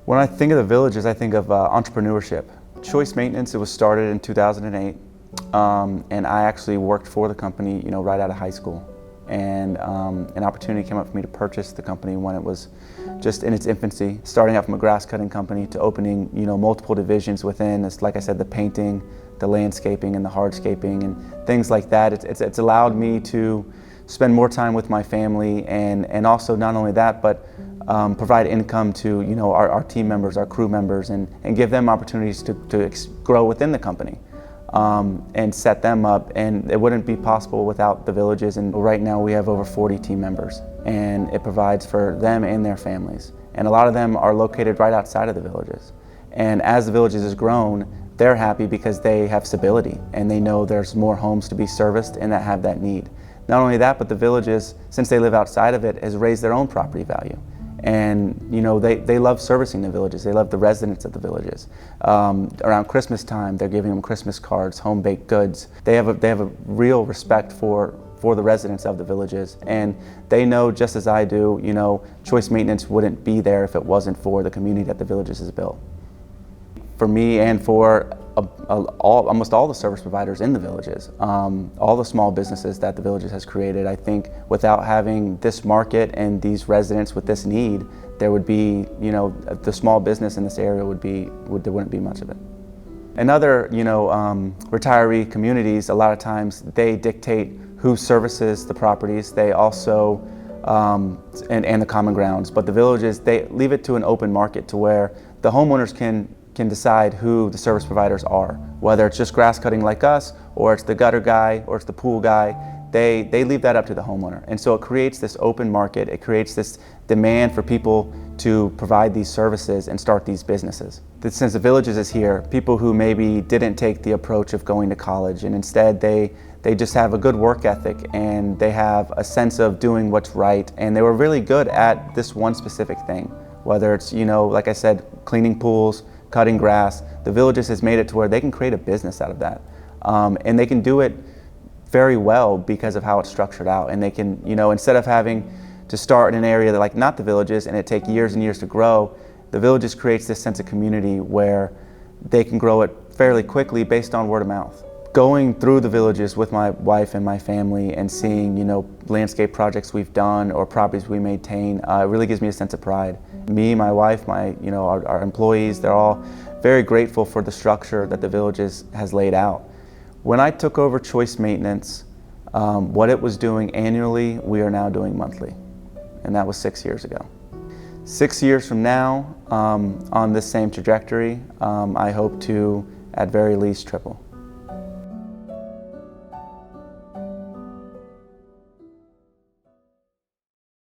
When I think of the villages, I think of entrepreneurship. Choice Maintenance, it was started in 2008, and I actually worked for the company, right out of high school. And an opportunity came up for me to purchase the company when it was just in its infancy, starting out from a grass cutting company to opening, multiple divisions within. It's, like I said, the painting, the landscaping, and the hardscaping, and things like that. It's allowed me to spend more time with my family, and also not only that, but provide income to our team members, our crew members, and give them opportunities to grow within the company. And set them up, and it wouldn't be possible without the villages. And right now we have over 40 team members, and it provides for them and their families. And a lot of them are located right outside of the villages. And as the villages has grown, they're happy because they have stability and they know there's more homes to be serviced and that have that need. Not only that, but the villages, since they live outside of it, has raised their own property value. And they love servicing the villages. They love the residents of the villages. Around Christmas time, they're giving them Christmas cards, home-baked goods. They have a real respect for the residents of the villages, and they know, just as I do, Choice Maintenance wouldn't be there if it wasn't for the community that the villages has built. For me and for almost all the service providers in the villages, all the small businesses that the villages has created, I think without having this market and these residents with this need, there would be, the small business in this area there wouldn't be much of it. In other, retiree communities, a lot of times they dictate who services the properties. They also, and the common grounds, but the villages, they leave it to an open market to where the homeowners can decide who the service providers are, whether it's just grass cutting like us, or it's the gutter guy, or it's the pool guy. They leave that up to the homeowner. And so it creates this open market, it creates this demand for people to provide these services and start these businesses. Since the villages is here, people who maybe didn't take the approach of going to college, and instead they just have a good work ethic and they have a sense of doing what's right, and they were really good at this one specific thing. Whether it's, like I said, cleaning pools, cutting grass, the villages has made it to where they can create a business out of that. And they can do it very well because of how it's structured out. And they can, instead of having to start in an area that, like not the villages, and it take years and years to grow, the villages creates this sense of community where they can grow it fairly quickly based on word of mouth. Going through the villages with my wife and my family and seeing, landscape projects we've done or properties we maintain, it really gives me a sense of pride. Me, my wife, our employees, they're all very grateful for the structure that the villages has laid out. When I took over Choice Maintenance, what it was doing annually, we are now doing monthly. And that was 6 years ago. 6 years from now, on this same trajectory, I hope to, at very least, triple.